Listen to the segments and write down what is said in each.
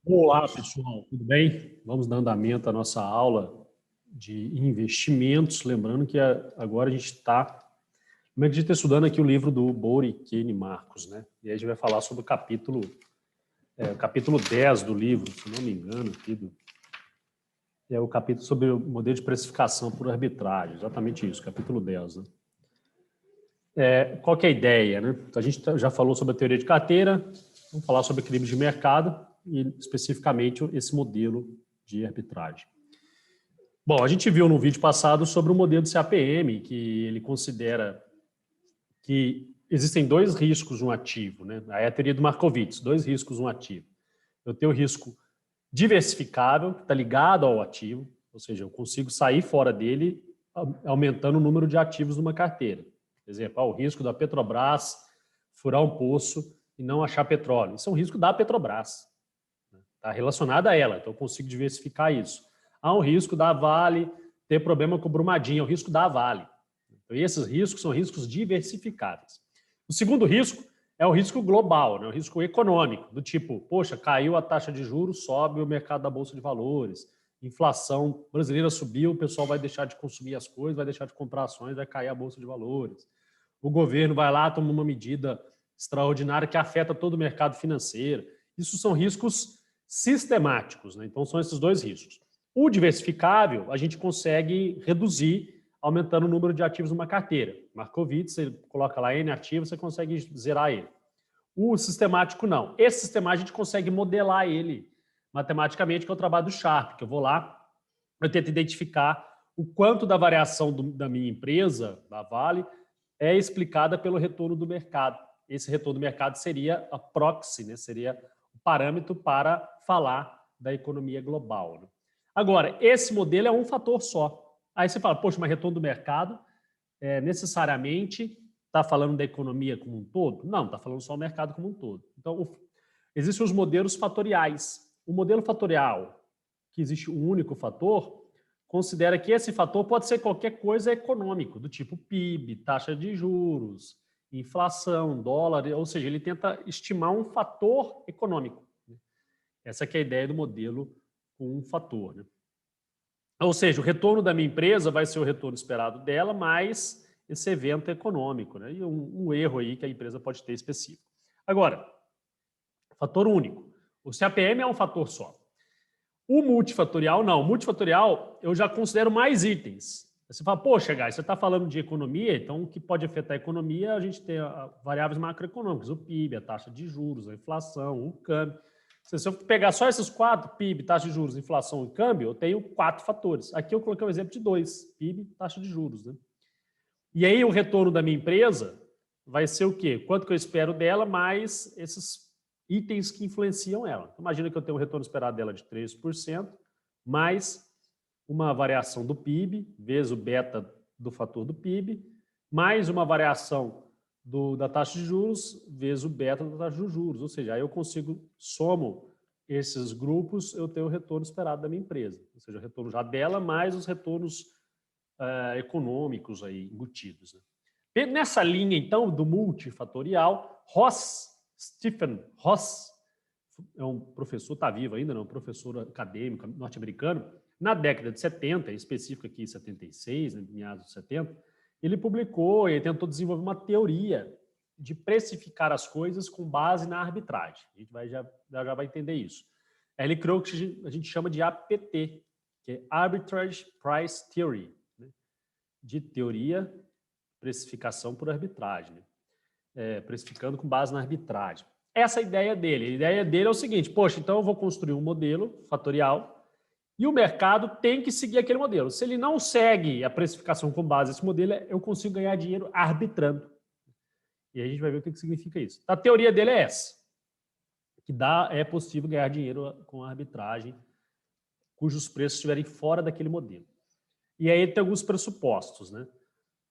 Olá, pessoal, tudo bem? Vamos dar andamento à nossa aula de investimentos. Lembrando que agora a gente está estudando aqui o livro do Bori Kenny Marcos, né? E aí a gente vai falar sobre o capítulo 10 do livro, se não me engano, é o capítulo sobre o modelo de precificação por arbitragem, exatamente isso, capítulo 10, né? Qual que é a ideia, né? Então, a gente já falou sobre a teoria de carteira, vamos falar sobre equilíbrio de mercado e, especificamente, esse modelo de arbitragem. Bom, a gente viu no vídeo passado sobre o modelo de CAPM, que ele considera que existem dois riscos no ativo, né? Aí é a teoria do Markowitz, dois riscos no ativo. Eu tenho o risco diversificável, que está ligado ao ativo, ou seja, eu consigo sair fora dele aumentando o número de ativos numa carteira. Por exemplo, o risco da Petrobras furar um poço e não achar petróleo. Isso é um risco da Petrobras. Está relacionado a ela, então eu consigo diversificar isso. Há um risco da Vale ter problema com o Brumadinho, é o risco da Vale. Então, esses riscos são riscos diversificáveis. O segundo risco é o risco global, né? O risco econômico, do tipo, poxa, caiu a taxa de juros, sobe o mercado da Bolsa de Valores, inflação brasileira subiu, o pessoal vai deixar de consumir as coisas, vai deixar de comprar ações, vai cair a Bolsa de Valores. O governo vai lá, toma uma medida extraordinária que afeta todo o mercado financeiro. Isso são riscos sistemáticos, né? Então, são esses dois riscos. O diversificável, a gente consegue reduzir aumentando o número de ativos numa carteira. Markowitz, você coloca lá N ativos, você consegue zerar ele. O sistemático, não. Esse sistema a gente consegue modelar ele matematicamente, que é o trabalho do Sharpe, que eu vou lá, eu tento identificar o quanto da variação da minha empresa, da Vale, é explicada pelo retorno do mercado. Esse retorno do mercado seria a proxy, né? Seria o parâmetro para falar da economia global, né? Agora, esse modelo é um fator só. Aí você fala, poxa, mas retorno do mercado necessariamente está falando da economia como um todo? Não, está falando só do mercado como um todo. Então, existem os modelos fatoriais. O modelo fatorial, que existe um único fator, considera que esse fator pode ser qualquer coisa econômico, do tipo PIB, taxa de juros, inflação, dólar, ou seja, ele tenta estimar um fator econômico. Essa que é a ideia do modelo com um fator, né? Ou seja, o retorno da minha empresa vai ser o retorno esperado dela, mais esse evento econômico, né? E um erro aí que a empresa pode ter específico. Agora, fator único. O CAPM é um fator só. O multifatorial, não. O multifatorial, eu já considero mais itens. Você fala, poxa, Guy, você está falando de economia, então o que pode afetar a economia, a gente tem variáveis macroeconômicas, o PIB, a taxa de juros, a inflação, o câmbio. Se eu pegar só esses quatro, PIB, taxa de juros, inflação e câmbio, eu tenho 4 fatores. Aqui eu coloquei um exemplo de 2, PIB, taxa de juros, né? E aí o retorno da minha empresa vai ser o quê? Quanto que eu espero dela, mais esses itens que influenciam ela. Imagina que eu tenho um retorno esperado dela de 13%, mais uma variação do PIB, vezes o beta do fator do PIB, mais uma variação da taxa de juros, vezes o beta da taxa de juros. Ou seja, aí eu somo esses grupos, eu tenho o retorno esperado da minha empresa. Ou seja, o retorno já dela, mais os retornos econômicos aí embutidos, né? Nessa linha, então, do multifatorial, Stephen Ross, é um professor, está vivo ainda, não, um professor acadêmico norte-americano, na década de 70, em específico aqui em 76, né, meados de 70, ele publicou e tentou desenvolver uma teoria de precificar as coisas com base na arbitragem. A gente já vai entender isso. Aí ele criou o que a gente chama de APT, que é Arbitrage Price Theory, né, de teoria precificação por arbitragem, né, precificando com base na arbitragem. Essa é a ideia dele. A ideia dele é o seguinte, poxa, então eu vou construir um modelo fatorial e o mercado tem que seguir aquele modelo. Se ele não segue a precificação com base nesse modelo, eu consigo ganhar dinheiro arbitrando. E aí a gente vai ver o que significa isso. A teoria dele é essa, que é possível ganhar dinheiro com a arbitragem cujos preços estiverem fora daquele modelo. E aí ele tem alguns pressupostos, né?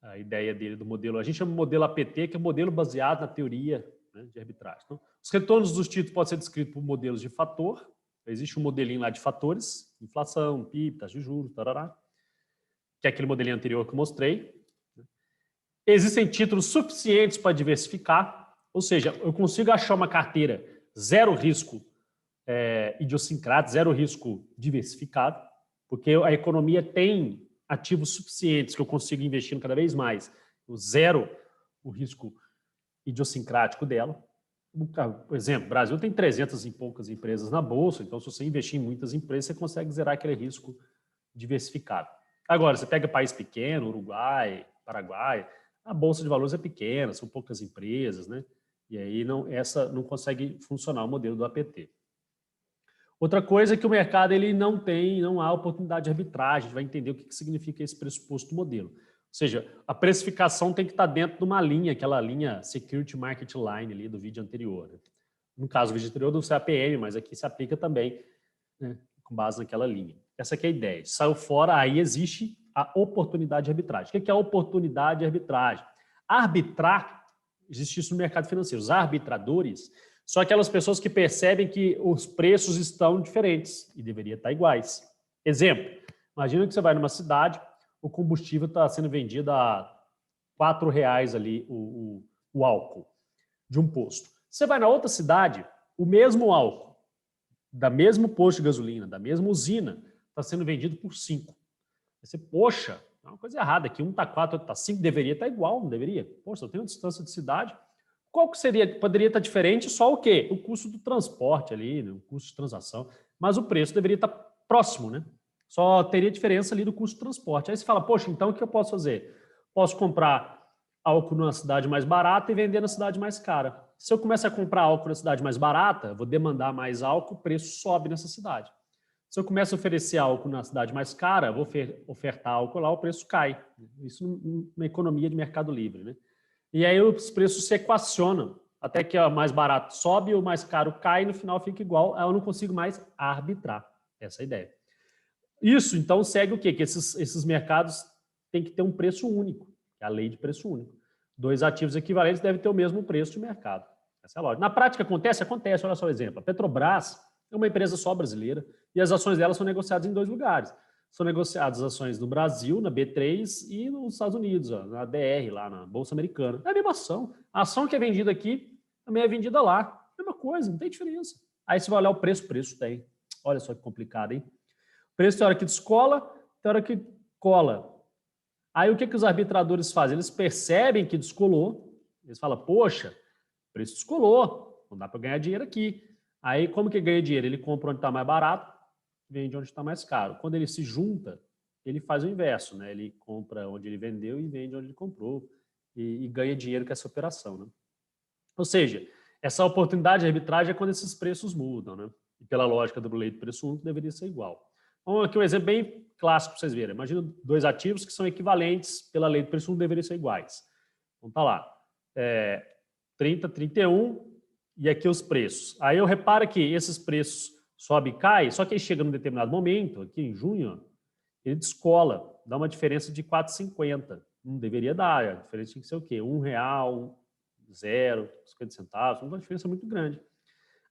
A ideia dele do modelo, a gente chama de modelo APT, que é um modelo baseado na teoria, né, de arbitragem. Então, os retornos dos títulos podem ser descritos por modelos de fator. Existe um modelinho lá de fatores, inflação, PIB, taxa de juros, tarará, que é aquele modelinho anterior que eu mostrei. Existem títulos suficientes para diversificar, ou seja, eu consigo achar uma carteira zero risco idiosincrático, zero risco diversificado, porque a economia tem ativos suficientes que eu consigo investir cada vez mais. Eu zero o risco idiosincrático dela. Por exemplo, o Brasil tem 300 e poucas empresas na Bolsa, então se você investir em muitas empresas, você consegue zerar aquele risco diversificado. Agora, você pega país pequeno, Uruguai, Paraguai, a Bolsa de Valores é pequena, são poucas empresas, né? E aí essa não consegue funcionar o modelo do APT. Outra coisa é que o mercado ele não há oportunidade de arbitragem, a gente vai entender o que significa esse pressuposto do modelo. Ou seja, a precificação tem que estar dentro de uma linha, aquela linha Security Market Line ali do vídeo anterior. Né? No caso do vídeo anterior do CAPM, mas aqui se aplica também, né, com base naquela linha. Essa aqui é a ideia. Saiu fora, aí existe a oportunidade de arbitragem. O que é a oportunidade de arbitragem? Arbitrar, existe isso no mercado financeiro. Os arbitradores são aquelas pessoas que percebem que os preços estão diferentes e deveriam estar iguais. Exemplo, imagina que você vai numa cidade, o combustível está sendo vendido a R$4 ali, o álcool de um posto. Você vai na outra cidade, o mesmo álcool, da mesmo posto de gasolina, da mesma usina, está sendo vendido por 5. Você, poxa, é uma coisa errada aqui, um está 4, outro está 5, deveria estar igual, não deveria? Poxa, eu tenho uma distância de cidade. Qual que seria? Poderia estar diferente só o quê? O custo do transporte ali, né? O custo de transação, mas o preço deveria estar próximo, né? Só teria diferença ali do custo do transporte. Aí você fala, poxa, então o que eu posso fazer? Posso comprar álcool na cidade mais barata e vender na cidade mais cara. Se eu começar a comprar álcool na cidade mais barata, vou demandar mais álcool, o preço sobe nessa cidade. Se eu começo a oferecer álcool na cidade mais cara, vou ofertar álcool lá, o preço cai. Isso numa economia de mercado livre, né? E aí os preços se equacionam, até que o mais barato sobe, o mais caro cai, e no final fica igual, aí eu não consigo mais arbitrar. Essa é a ideia. Isso, então, segue o quê? Que esses mercados têm que ter um preço único, que é a lei de preço único. Dois ativos equivalentes devem ter o mesmo preço de mercado. Essa é a lógica. Na prática, acontece? Acontece. Olha só o exemplo. A Petrobras é uma empresa só brasileira e as ações dela são negociadas em 2 lugares. São negociadas as ações no Brasil, na B3, e nos Estados Unidos, ó, na DR, lá na Bolsa Americana. É a mesma ação. A ação que é vendida aqui também é vendida lá. Mesma coisa, não tem diferença. Aí você vai olhar o preço tem. Olha só que complicado, hein? O preço tem hora que descola, tem hora que cola. Aí o que os arbitradores fazem? Eles percebem que descolou, eles falam, poxa, o preço descolou, não dá para ganhar dinheiro aqui. Aí como que ganha dinheiro? Ele compra onde está mais barato, vende onde está mais caro. Quando ele se junta, ele faz o inverso, né? Ele compra onde ele vendeu e vende onde ele comprou e ganha dinheiro com essa operação, né? Ou seja, essa oportunidade de arbitragem é quando esses preços mudam, né? E pela lógica do lei do preço único, deveria ser igual. Então, aqui um exemplo bem clássico para vocês verem. Imagina 2 ativos que são equivalentes pela lei do preço único, deveriam ser iguais. Então, tá lá. 30, 31 e aqui os preços. Aí eu reparo que esses preços sobe e cai, só que aí chega num determinado momento, aqui em junho, ele descola, dá uma diferença de 4,50. Não deveria dar, a diferença tinha que ser o quê? R$1, 0, 50 centavos, uma diferença muito grande.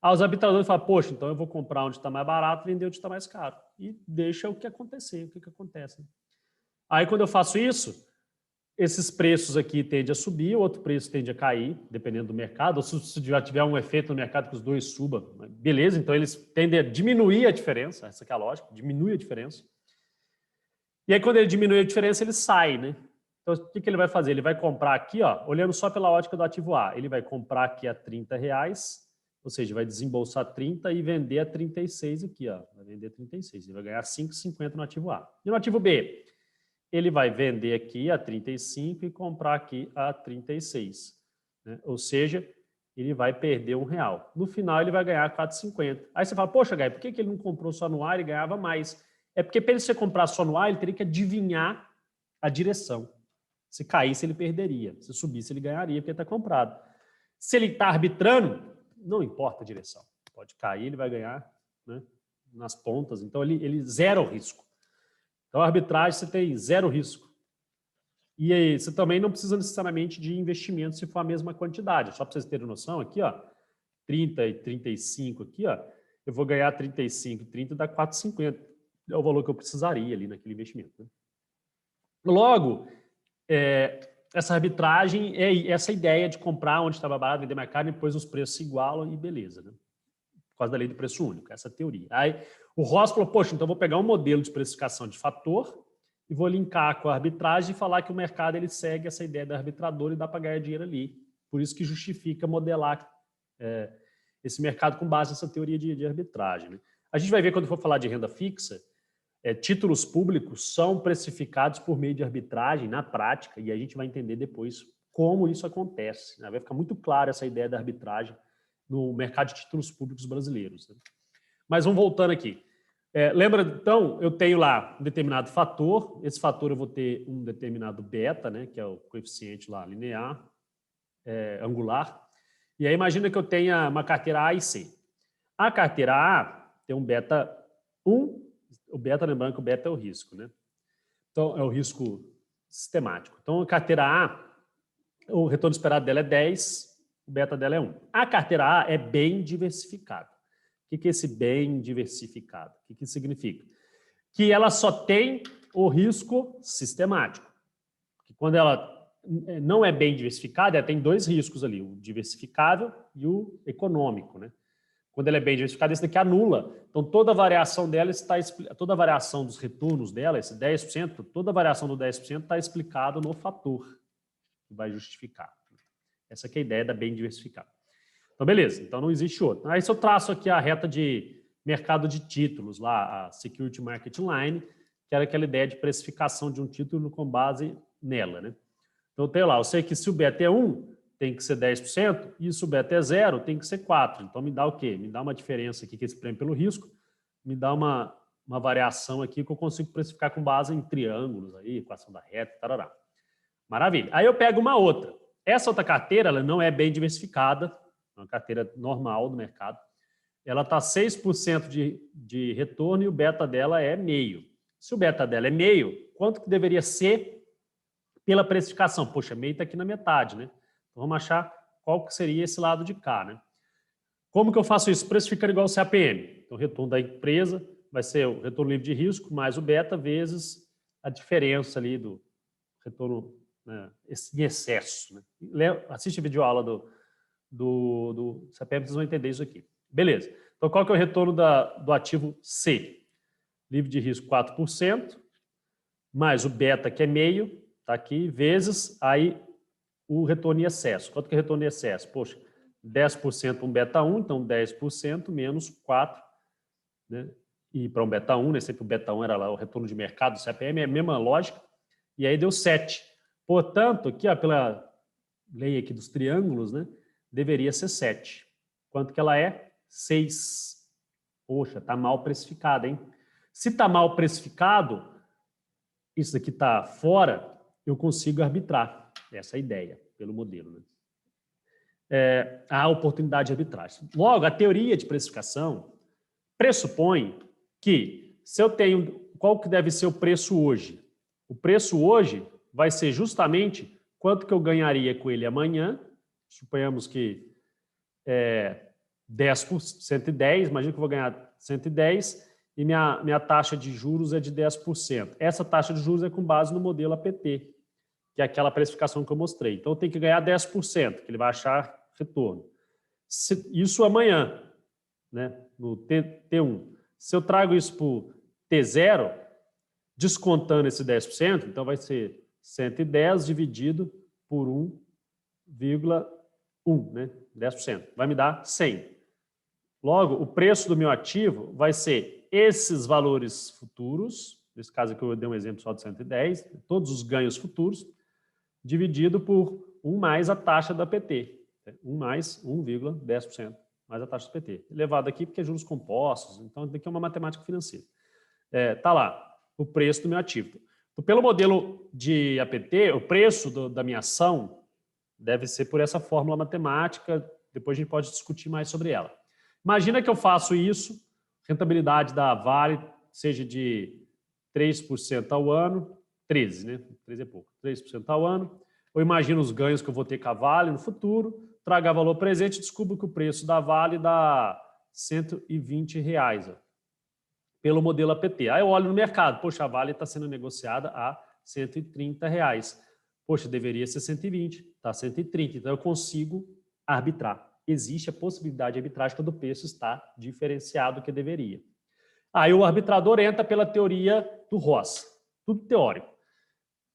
Aí os arbitradores falam, poxa, então eu vou comprar onde está mais barato e vender onde está mais caro. E deixa o que acontecer, o que acontece. Né? Aí quando eu faço isso, esses preços aqui tendem a subir, o outro preço tende a cair, dependendo do mercado. Ou se já tiver um efeito no mercado que os dois subam, beleza, então eles tendem a diminuir a diferença, essa que é a lógica, diminui a diferença. E aí quando ele diminui a diferença, ele sai, né? Então o que ele vai fazer? Ele vai comprar aqui, ó, olhando só pela ótica do ativo A, ele vai comprar aqui a R$30, ou seja, vai desembolsar 30 e vender a 36 aqui, ó. Vai vender 36. Ele vai ganhar 5,50 no ativo A. E no ativo B, ele vai vender aqui a 35 e comprar aqui a 36. Né? Ou seja, ele vai perder R$1. No final, ele vai ganhar 4,50. Aí você fala, poxa, Gai, por que ele não comprou só no A e ganhava mais? É porque para ele você comprar só no A, ele teria que adivinhar a direção. Se caísse, ele perderia. Se subisse, ele ganharia, porque está comprado. Se ele está arbitrando, não importa a direção. Pode cair, ele vai ganhar, né, nas pontas. Então, ele zera o risco. Então, a arbitragem, você tem zero risco. E aí, você também não precisa necessariamente de investimento se for a mesma quantidade. Só para vocês terem noção, aqui, ó, 30 e 35 aqui, ó, eu vou ganhar 35 e 30 dá 4,50. É o valor que eu precisaria ali naquele investimento. Né? Logo, essa arbitragem é essa ideia de comprar onde estava barato, vender mais caro, e depois os preços se igualam e beleza. Né? por causa da lei do preço único, essa teoria. Aí o Ross falou, poxa, então eu vou pegar um modelo de precificação de fator e vou linkar com a arbitragem e falar que o mercado ele segue essa ideia da arbitradora e dá para ganhar dinheiro ali. Por isso que justifica modelar esse mercado com base nessa teoria de arbitragem. Né? A gente vai ver quando for falar de renda fixa, títulos públicos são precificados por meio de arbitragem na prática e a gente vai entender depois como isso acontece. Né? Vai ficar muito claro essa ideia da arbitragem no mercado de títulos públicos brasileiros. Né? Mas vamos voltando aqui. Lembra, então, eu tenho lá um determinado fator, esse fator eu vou ter um determinado beta, né, que é o coeficiente lá linear, angular, e aí imagina que eu tenha uma carteira A e C. A carteira A tem um beta 1, o beta, lembrando que o beta é o risco, né? Então, é o risco sistemático. Então, a carteira A, o retorno esperado dela é 10, o beta dela é 1. A carteira A é bem diversificada. O que é esse bem diversificado? O que isso significa? Que ela só tem o risco sistemático. Que quando ela não é bem diversificada, ela tem dois riscos ali, o diversificável e o econômico. Né? Quando ela é bem diversificada, esse daqui anula. Então, toda a variação dela toda a variação dos retornos dela, esse 10%, toda a variação do 10% está explicado no fator que vai justificar. Essa aqui é a ideia da bem diversificada. Então, beleza. Então, não existe outro. Aí, se eu traço aqui a reta de mercado de títulos, lá, a Security Market Line, que era aquela ideia de precificação de um título com base nela, né? Então, eu tenho lá, eu sei que se o beta é 1, tem que ser 10%, e se o beta é 0, tem que ser 4%. Então, me dá o quê? Me dá uma diferença aqui, que é esse prêmio pelo risco, me dá uma variação aqui que eu consigo precificar com base em triângulos, aí, equação da reta, tarará. Maravilha. Aí eu pego uma outra. Essa outra carteira, ela não é bem diversificada, uma carteira normal do mercado, ela está 6% de retorno e o beta dela é meio. Se o beta dela é meio, quanto que deveria ser pela precificação? Poxa, meio está aqui na metade, né? Então vamos achar qual que seria esse lado de cá, né? Como que eu faço isso? Precificando igual o CAPM. Então o retorno da empresa vai ser o retorno livre de risco mais o beta vezes a diferença ali do retorno, né, em excesso. Né? Assiste a videoaula do CAPM, vocês vão entender isso aqui. Beleza. Então, qual que é o retorno do ativo C? Livre de risco 4%, mais o beta, que é meio, está aqui, vezes aí o retorno em excesso. Quanto que é retorno em excesso? Poxa, 10% um beta 1, então 10% menos 4%, né? E para um beta 1, né? Sempre o beta 1 era lá o retorno de mercado do CAPM, é a mesma lógica, e aí deu 7. Portanto, aqui, ó, pela lei aqui dos triângulos, né? Deveria ser 7. Quanto que ela é? 6. Poxa, está mal precificado, hein? Se está mal precificado, isso daqui está fora, eu consigo arbitrar. Essa é a ideia, pelo modelo. Né? Há oportunidade de arbitragem. Logo, a teoria de precificação pressupõe que, se eu tenho... Qual que deve ser o preço hoje? O preço hoje vai ser justamente quanto que eu ganharia com ele amanhã. Suponhamos que 10 por 110, imagina que eu vou ganhar 110 e minha taxa de juros é de 10%. Essa taxa de juros é com base no modelo APT, que é aquela precificação que eu mostrei. Então, eu tenho que ganhar 10%, que ele vai achar retorno. Isso amanhã, né, no T1. Se eu trago isso para o T0, descontando esse 10%, então vai ser 110 dividido por 1,1, né? 10%. Vai me dar 100. Logo, o preço do meu ativo vai ser esses valores futuros, nesse caso aqui eu dei um exemplo só de 110, todos os ganhos futuros, dividido por 1 mais a taxa da PT. 1 mais 1,10% mais a taxa do PT. Elevado aqui porque é juros compostos, então aqui é uma matemática financeira. Tá lá, o preço do meu ativo. Então, pelo modelo de APT, o preço da minha ação deve ser por essa fórmula matemática, depois a gente pode discutir mais sobre ela. Imagina que eu faço isso, rentabilidade da Vale seja de 3% ao ano, 13, né? 13 é pouco, 3% ao ano. Eu imagino os ganhos que eu vou ter com a Vale no futuro, traga valor presente e descubro que o preço da Vale dá R$120, ó, pelo modelo APT. Aí eu olho no mercado, poxa, a Vale está sendo negociada a R$130. Poxa, deveria ser 120, está 130, então eu consigo arbitrar. existe a possibilidade de arbitragem quando o preço está diferenciado do que deveria. Aí o arbitrador entra pela teoria do Ross, tudo teórico.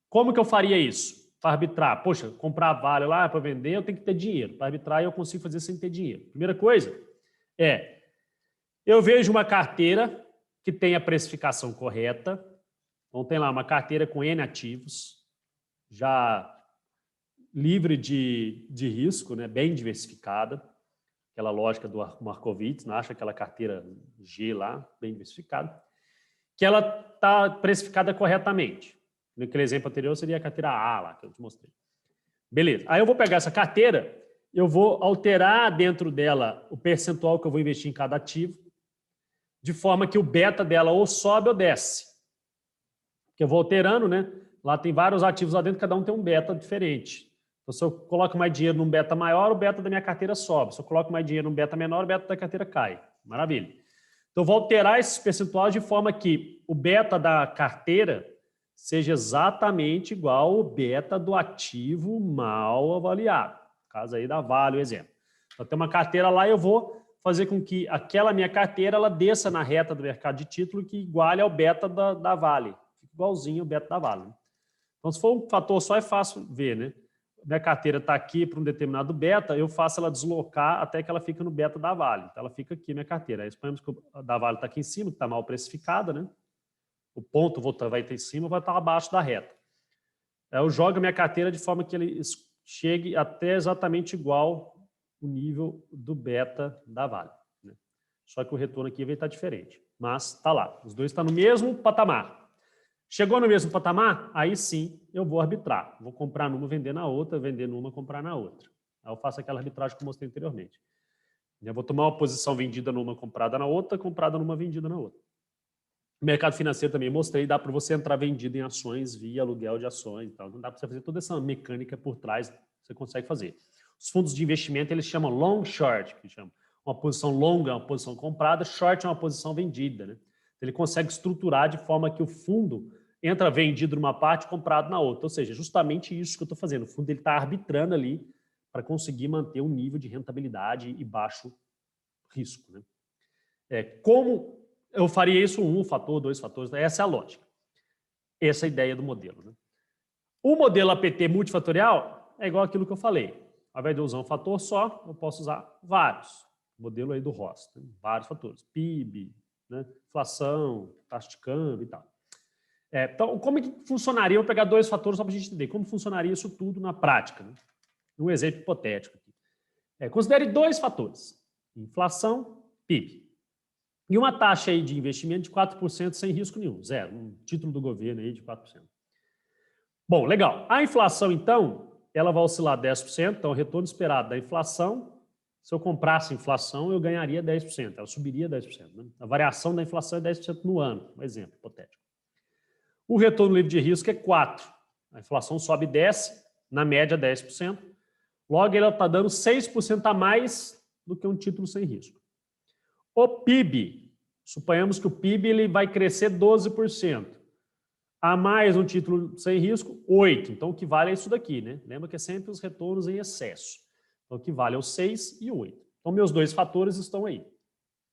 Como que eu faria isso? Para arbitrar, poxa, comprar vale lá para vender, eu tenho que ter dinheiro. Para arbitrar, eu consigo fazer sem ter dinheiro. Primeira coisa é, eu vejo uma carteira que tem a precificação correta. Então, tem lá uma carteira com N ativos, já livre de risco, né, bem diversificada. Aquela lógica do Markowitz, não acha aquela carteira G lá, bem diversificada, que ela está precificada corretamente. Naquele exemplo anterior seria a carteira A lá, que eu te mostrei. Beleza. Aí eu vou pegar essa carteira, eu vou alterar dentro dela o percentual que eu vou investir em cada ativo, de forma que o beta dela ou sobe ou desce. Porque eu vou alterando, né? Lá tem vários ativos lá dentro, cada um tem um beta diferente. Então, se eu coloco mais dinheiro num beta maior, o beta da minha carteira sobe. Se eu coloco mais dinheiro num beta menor, o beta da carteira cai. Maravilha. Então, eu vou alterar esses percentuais de forma que o beta da carteira seja exatamente igual ao beta do ativo mal avaliado. No caso aí da Vale, o exemplo. Então, tem uma carteira lá e eu vou fazer com que aquela minha carteira ela desça na reta do mercado de título que iguale ao beta da Vale. Fica igualzinho ao beta da Vale. Então, se for um fator só, é fácil ver, né? Minha carteira está aqui para um determinado beta, eu faço ela deslocar até que ela fica no beta da Vale. Então, ela fica aqui, minha carteira. Aí, suponhamos que a da Vale está aqui em cima, que está mal precificada, né? O ponto vai estar em cima, vai estar abaixo da reta. Eu jogo a minha carteira de forma que ele chegue até exatamente igual o nível do beta da Vale, né? Só que o retorno aqui vai estar diferente. Mas está lá. Os dois estão no mesmo patamar. Chegou no mesmo patamar? Aí sim eu vou arbitrar. Vou comprar numa, vender na outra, vender numa, comprar na outra. Aí eu faço aquela arbitragem que eu mostrei anteriormente. Eu vou tomar uma posição vendida numa, comprada na outra, comprada numa, vendida na outra. O mercado financeiro também mostrei, dá para você entrar vendido em ações via aluguel de ações. Então, não dá para você fazer toda essa mecânica por trás, você consegue fazer. Os fundos de investimento, eles chamam long short, que chamam. Uma posição longa é uma posição comprada, short é uma posição vendida, né? Ele consegue estruturar de forma que o fundo entra vendido numa parte, comprado na outra. Ou seja, justamente isso que eu estou fazendo. O fundo está arbitrando ali para conseguir manter um nível de rentabilidade e baixo risco, né? Como eu faria isso? Um fator, dois fatores. Essa é a lógica. Essa é a ideia do modelo, né? O modelo APT multifatorial é igual àquilo que eu falei. Ao invés de usar um fator só, eu posso usar vários. O modelo aí do Ross, né? Vários fatores. PIB, né? Inflação, taxa de câmbio e tal. Então, como é que funcionaria? Eu vou pegar dois fatores só para a gente entender como funcionaria isso tudo na prática, né? Um exemplo hipotético aqui. Considere dois fatores: inflação, PIB. E uma taxa aí de investimento de 4% sem risco nenhum, zero. Um título do governo aí de 4%. Bom, legal. A inflação, então, ela vai oscilar 10%. Então, o retorno esperado da inflação, se eu comprasse inflação, eu ganharia 10%. Ela subiria 10%. Né? A variação da inflação é 10% no ano, um exemplo hipotético. O retorno livre de risco é 4%. A inflação sobe e desce, na média 10%. Logo, ela está dando 6% a mais do que um título sem risco. O PIB, suponhamos que o PIB ele vai crescer 12%. A mais um título sem risco, 8%. Então, o que vale é isso daqui, né? Lembra que é sempre os retornos em excesso. Então, o que vale é o 6 e o 8. Então, meus dois fatores estão aí.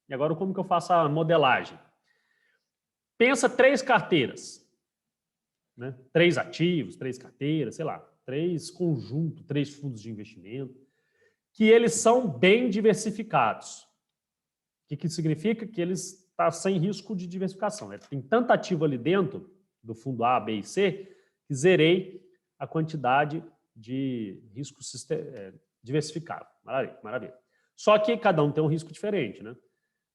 E agora, como que eu faço a modelagem? Pensa 3 carteiras, né? 3 ativos, 3 carteiras, sei lá, 3 conjuntos, 3 fundos de investimento, que eles são bem diversificados. O que significa? Que eles estão sem risco de diversificação. Tem tanto ativo ali dentro do fundo A, B e C que zerei a quantidade de risco diversificado. Maravilha, maravilha. Só que cada um tem um risco diferente, né?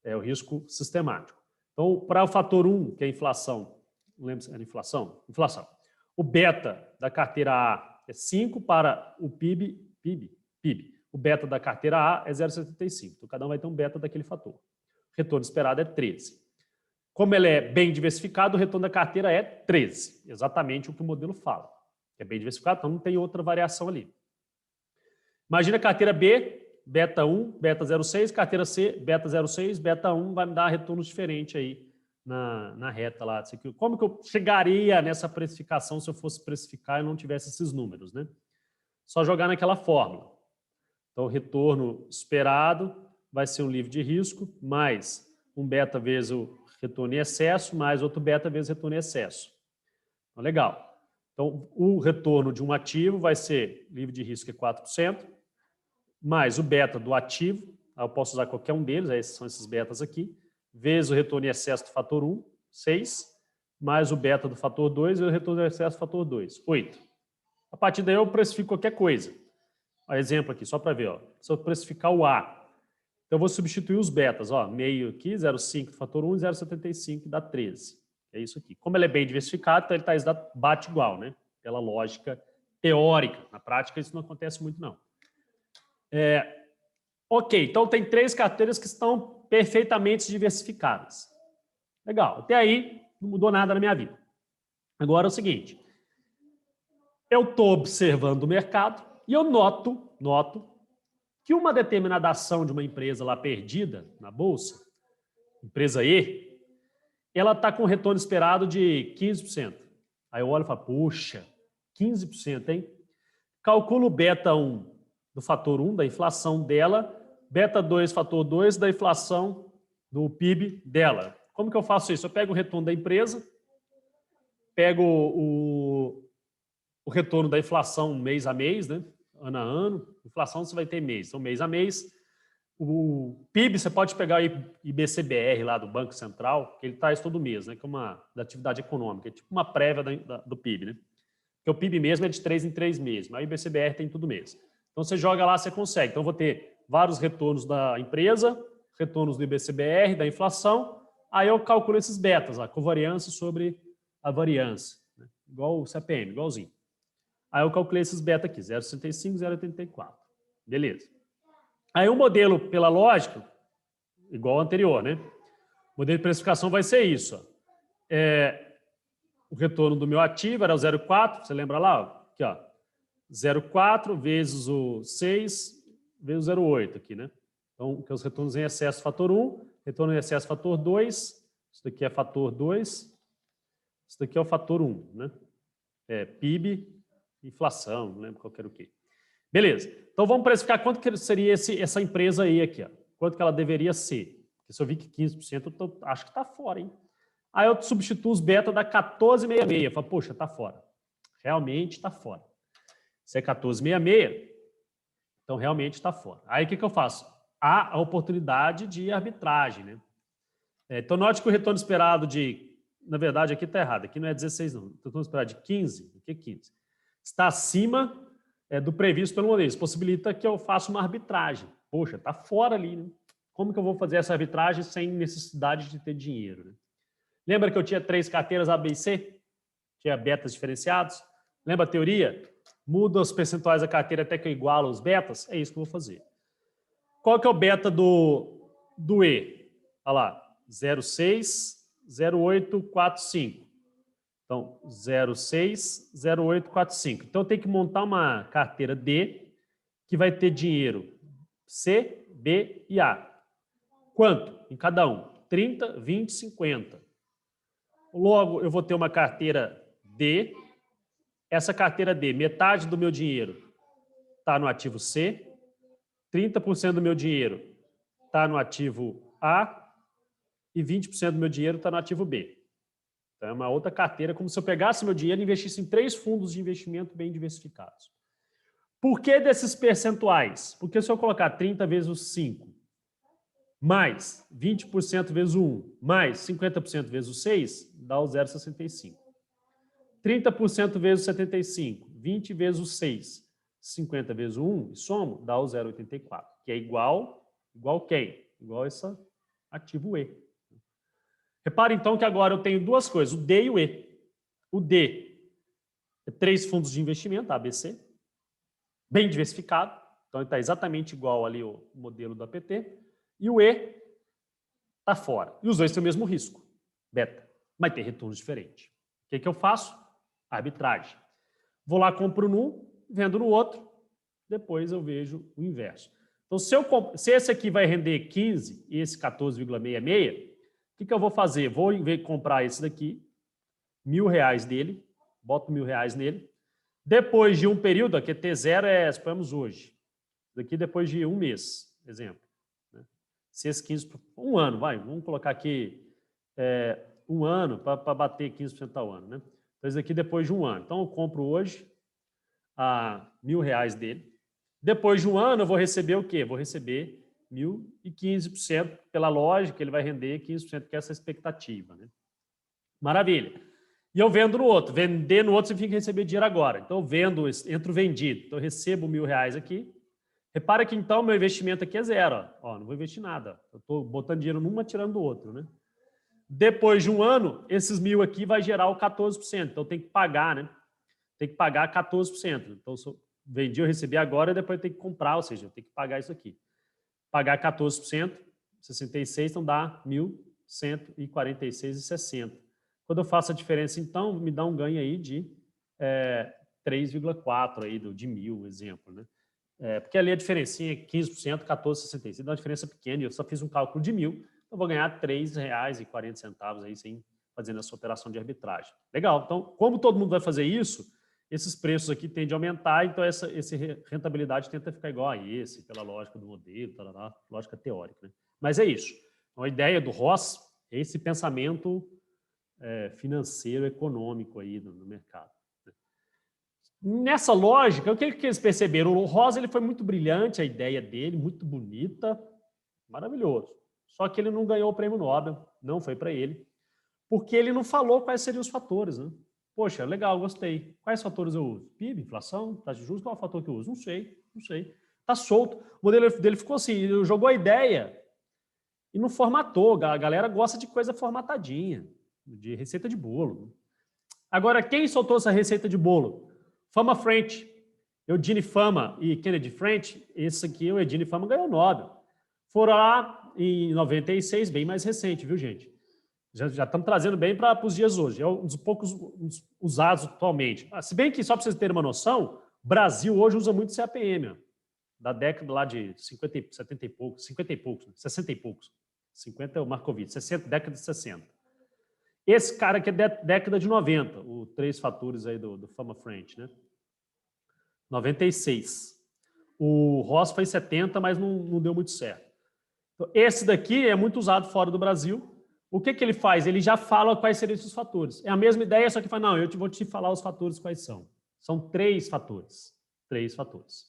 É o risco sistemático. Então, para o fator 1, que é a inflação, não lembro se era inflação? Inflação. O beta da carteira A é 5 para o PIB. O beta da carteira A é 0,75. Então, cada um vai ter um beta daquele fator. O retorno esperado é 13. Como ele é bem diversificado, o retorno da carteira é 13. Exatamente o que o modelo fala. É bem diversificado, então não tem outra variação ali. Imagina a carteira B, beta 1, beta 0,6, carteira C, beta 0,6, beta 1, vai me dar retornos diferentes aí na reta lá. Como que eu chegaria nessa precificação se eu fosse precificar e não tivesse esses números, né? Só jogar naquela fórmula. Então, o retorno esperado vai ser um livre de risco, mais um beta vezes o retorno em excesso, mais outro beta vezes o retorno em excesso. Então, legal. Então, o retorno de um ativo vai ser livre de risco é 4%, mais o beta do ativo, eu posso usar qualquer um deles, esses são esses betas aqui, vezes o retorno em excesso do fator 1, 6, mais o beta do fator 2 e o retorno em excesso do fator 2, 8. A partir daí eu precifico qualquer coisa. Ó, exemplo aqui, só para ver. Ó. Se eu precificar o A, então eu vou substituir os betas. Ó, meio aqui, 0,5 do fator 1 e 0,75 dá 13. É isso aqui. Como ele é bem diversificado, então ele bate igual, né? Pela lógica teórica. Na prática, isso não acontece muito, não. Ok, então tem 3 carteiras que estão perfeitamente diversificadas. Legal, até aí não mudou nada na minha vida. Agora é o seguinte, eu estou observando o mercado e eu noto que uma determinada ação de uma empresa lá perdida na bolsa, empresa E, ela está com retorno esperado de 15%. Aí eu olho e falo, puxa, 15%, hein? Calculo o beta 1 do fator 1, da inflação dela, beta 2, fator 2, da inflação do PIB dela. Como que eu faço isso? Eu pego o retorno da empresa, pego o retorno da inflação mês a mês, né? Ano a ano. Inflação você vai ter mês. Então, mês a mês. O PIB, você pode pegar o IBCBR lá do Banco Central, que ele traz todo mês, né? Que é uma da atividade econômica, é tipo uma prévia do PIB, né? Porque o PIB mesmo é de 3 em 3 meses, mas o IBCBR tem todo mês. Então, você joga lá, você consegue. Então, eu vou ter vários retornos da empresa, retornos do IBCBR, da inflação, aí eu calculo esses betas, a covariância sobre a variância, né? Igual o CPM, igualzinho. Aí eu calculei esses beta aqui, 0,65, 0,84. Beleza. Aí o modelo, pela lógica, igual ao anterior, né? O modelo de precificação vai ser isso. Ó. O retorno do meu ativo era o 0,4, você lembra lá? Aqui, ó. 0,4 vezes o 6 vezes o 0,8 aqui, né? Então, que é os retornos em excesso fator 1, retorno em excesso fator 2, isso daqui é fator 2, isso daqui é o fator 1, né? PIB, inflação, não lembro qual era o quê. Beleza. Então, vamos precificar quanto que seria essa empresa aí aqui, ó. Quanto que ela deveria ser. Porque se eu vi que 15%, eu acho que está fora, hein? Aí eu substituo os beta da 14,66. Eu falo, poxa, está fora. Realmente está fora. Se é 14,66, então realmente está fora. Aí o que eu faço? Há a oportunidade de arbitragem, né? Então, note que o retorno esperado na verdade, aqui está errado. Aqui não é 16, não. O retorno esperado de 15, aqui é 15. Está acima do previsto pelo modelo. Isso possibilita que eu faça uma arbitragem. Poxa, está fora ali, né? Como que eu vou fazer essa arbitragem sem necessidade de ter dinheiro, né? Lembra que eu tinha 3 carteiras A, B e C? Tinha betas diferenciados? Lembra a teoria? Muda os percentuais da carteira até que eu igualo os betas? É isso que eu vou fazer. Qual que é o beta do E? Olha lá, 0,6, 0,845. Então, 0,6, 0,845. Então, eu tenho que montar uma carteira D que vai ter dinheiro C, B e A. Quanto em cada um? 30, 20, 50. Logo, eu vou ter uma carteira D. Essa carteira D, metade do meu dinheiro está no ativo C, 30% do meu dinheiro está no ativo A e 20% do meu dinheiro está no ativo B. Então, é uma outra carteira, como se eu pegasse meu dinheiro e investisse em 3 fundos de investimento bem diversificados. Por que desses percentuais? Porque se eu colocar 30 vezes o 5, mais 20% vezes o 1, mais 50% vezes o 6, dá o 0,65. 30% vezes o 75, 20 vezes o 6, 50 vezes o 1, e somo, dá o 0,84, que é igual quem? Igual esse ativo E. Repare, então, que agora eu tenho 2 coisas, o D e o E. O D é 3 fundos de investimento, ABC, bem diversificado, então ele está exatamente igual ali o modelo do APT, e o E está fora. E os dois têm o mesmo risco, beta, mas tem retornos diferentes. O que eu faço? Arbitragem. Vou lá, compro num, vendo no outro, depois eu vejo o inverso. Então, se esse aqui vai render 15 e esse 14,66, o que eu vou fazer? Vou, em vez de comprar esse daqui, R$1.000 dele, boto R$1.000 nele. Depois de um período, aqui T0 suponhamos hoje. Daqui depois de um mês, exemplo. Né? Se esse 15%, um ano, vai, vamos colocar aqui um ano para bater 15% ao ano. Né? Então, isso aqui depois de um ano. Então, eu compro hoje a R$1.000 dele. Depois de um ano, eu vou receber o quê? Vou receber 1.015%, pela lógica, ele vai render 15%, que é essa expectativa. Né? Maravilha. E eu vendo no outro. Vender no outro significa receber dinheiro agora. Então, eu vendo, entro vendido. Então, eu recebo R$1.000 aqui. Repara que, então, meu investimento aqui é zero. Ó, não vou investir nada. Eu estou botando dinheiro numa, tirando do outro. Né? Depois de um ano, esses 1.000 aqui vai gerar o 14%. Então, tem que pagar, né? Tem que pagar 14%. Então, se eu vendi, eu recebi agora, e depois eu tenho que comprar, ou seja, eu tenho que pagar isso aqui. Pagar 14%, 66, então dá 1.146,60. Quando eu faço a diferença, então, me dá um ganho aí de 3,4 aí de 1.000, exemplo, né? Porque ali a diferencinha é 15%, 14,66, dá uma diferença pequena, e eu só fiz um cálculo de 1.000, eu vou ganhar R$3,40 aí, sem fazendo essa operação de arbitragem. Legal, então, como todo mundo vai fazer isso, esses preços aqui tendem a aumentar, então essa rentabilidade tenta ficar igual a esse, pela lógica do modelo, lógica teórica. Né? Mas é isso. Então, a ideia do Ross é esse pensamento financeiro, econômico aí no mercado. Né? Nessa lógica, o que eles perceberam? O Ross ele foi muito brilhante, a ideia dele, muito bonita, maravilhoso. Só que ele não ganhou o prêmio Nobel, não foi para ele, porque ele não falou quais seriam os fatores, né? Poxa, legal, gostei. Quais fatores eu uso? PIB, inflação, taxa de juros, qual é o fator que eu uso? Não sei. Tá solto. O modelo dele ficou assim, ele jogou a ideia e não formatou. A galera gosta de coisa formatadinha, de receita de bolo. Agora, quem soltou essa receita de bolo? Fama French. Eugene Fama e Kennedy French, esse aqui, o Eugene Fama, ganhou o Nobel. Foram lá em 96, bem mais recente, viu, gente? Já estamos trazendo bem para os dias hoje. É um dos poucos usados atualmente. Se bem que, só para vocês terem uma noção, o Brasil hoje usa muito CAPM, ó, da década lá de 50, 70 e poucos, 50 e poucos, 60 e poucos. 50 é o Markowitz, 60, década de 60. Esse cara aqui é década de 90, o 3 fatores aí do Fama French, né? 96. O Ross foi 70, mas não deu muito certo. Então, esse daqui é muito usado fora do Brasil. O que ele faz? Ele já fala quais seriam esses fatores. É a mesma ideia, só que fala, não, eu vou te falar os fatores quais são. São 3 fatores. 3 fatores.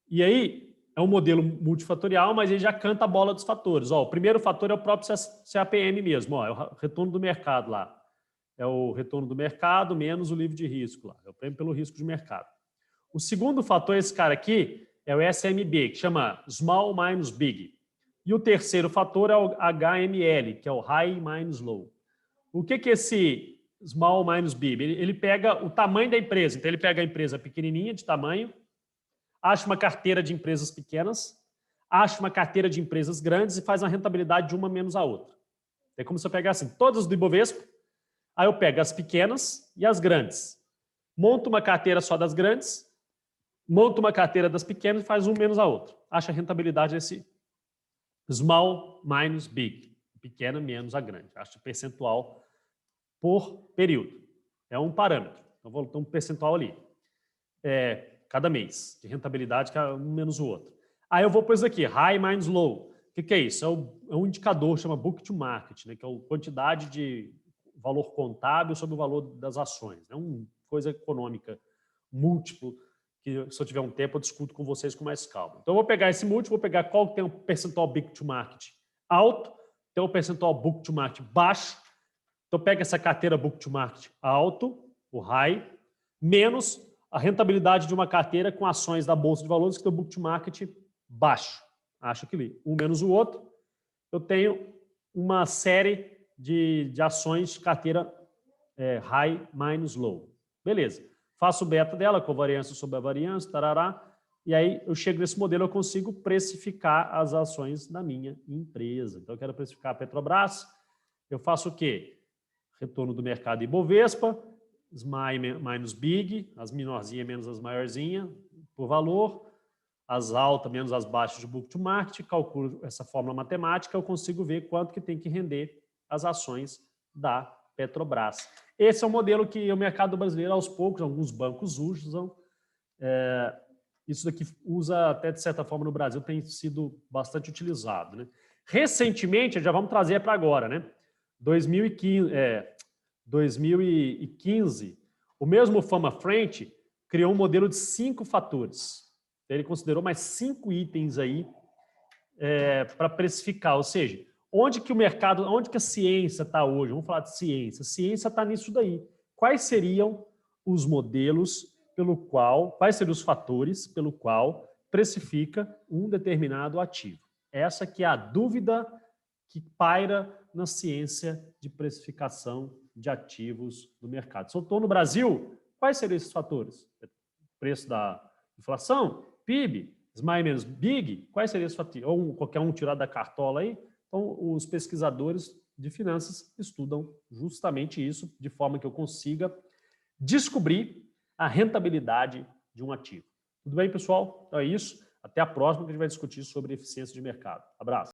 E aí, é um modelo multifatorial, mas ele já canta a bola dos fatores. Ó, o primeiro fator é o próprio CAPM mesmo, ó, é o retorno do mercado lá. É o retorno do mercado menos o livre de risco lá. É o prêmio pelo risco de mercado. O segundo fator, esse cara aqui, é o SMB, que chama Small minus Big. E o terceiro fator é o HML, que é o High minus Low. O que é esse Small minus Big? Ele pega o tamanho da empresa. Então, ele pega a empresa pequenininha de tamanho, acha uma carteira de empresas pequenas, acha uma carteira de empresas grandes e faz uma rentabilidade de uma menos a outra. É como se eu pegasse assim, todas do Ibovespa, aí eu pego as pequenas e as grandes. Monto uma carteira só das grandes, monta uma carteira das pequenas e faz um menos a outra. Acha a rentabilidade desse small minus big. Pequena menos a grande. Acha o percentual por período. É um parâmetro. Então, vou ter um percentual ali. Cada mês, de rentabilidade, que é um menos o outro. Aí eu vou pôr isso aqui, high minus low. O que é isso? É um indicador, chama book to market, né, que é a quantidade de valor contábil sobre o valor das ações. É uma coisa econômica múltiplo, que se eu tiver um tempo eu discuto com vocês com mais calma. Então eu vou pegar esse múltiplo, vou pegar qual que tem um percentual book to market alto, tem um percentual book to market baixo. Então pega essa carteira book to market alto, o high, menos a rentabilidade de uma carteira com ações da Bolsa de Valores que tem o book to market baixo. Acho que ali, um menos o outro, eu tenho uma série de ações de carteira high minus low. Beleza. Faço o beta dela, covariância sobre a variância, tarará, e aí eu chego nesse modelo, eu consigo precificar as ações da minha empresa. Então, eu quero precificar a Petrobras, eu faço o quê? Retorno do mercado Ibovespa, small minus big, as menorzinhas menos as maiorzinhas, por valor, as altas menos as baixas de book to market, calculo essa fórmula matemática, eu consigo ver quanto que tem que render as ações da Petrobras. Esse é um modelo que o mercado brasileiro, aos poucos, alguns bancos usam. isso daqui usa até, de certa forma, no Brasil, tem sido bastante utilizado, né? Recentemente, já vamos trazer para agora, né? 2015, o mesmo Fama French criou um modelo de 5 fatores. Ele considerou mais 5 itens aí para precificar, ou seja, onde que o mercado, onde que a ciência está hoje? Vamos falar de ciência. A ciência está nisso daí. Quais seriam os modelos quais seriam os fatores pelo qual precifica um determinado ativo? Essa que é a dúvida que paira na ciência de precificação de ativos do mercado. Se eu estou no Brasil, quais seriam esses fatores? Preço da inflação, PIB, Small menos Big, quais seriam esses fatores? Ou qualquer um tirado da cartola aí? Então, os pesquisadores de finanças estudam justamente isso, de forma que eu consiga descobrir a rentabilidade de um ativo. Tudo bem, pessoal? Então é isso. Até a próxima, que a gente vai discutir sobre eficiência de mercado. Abraço.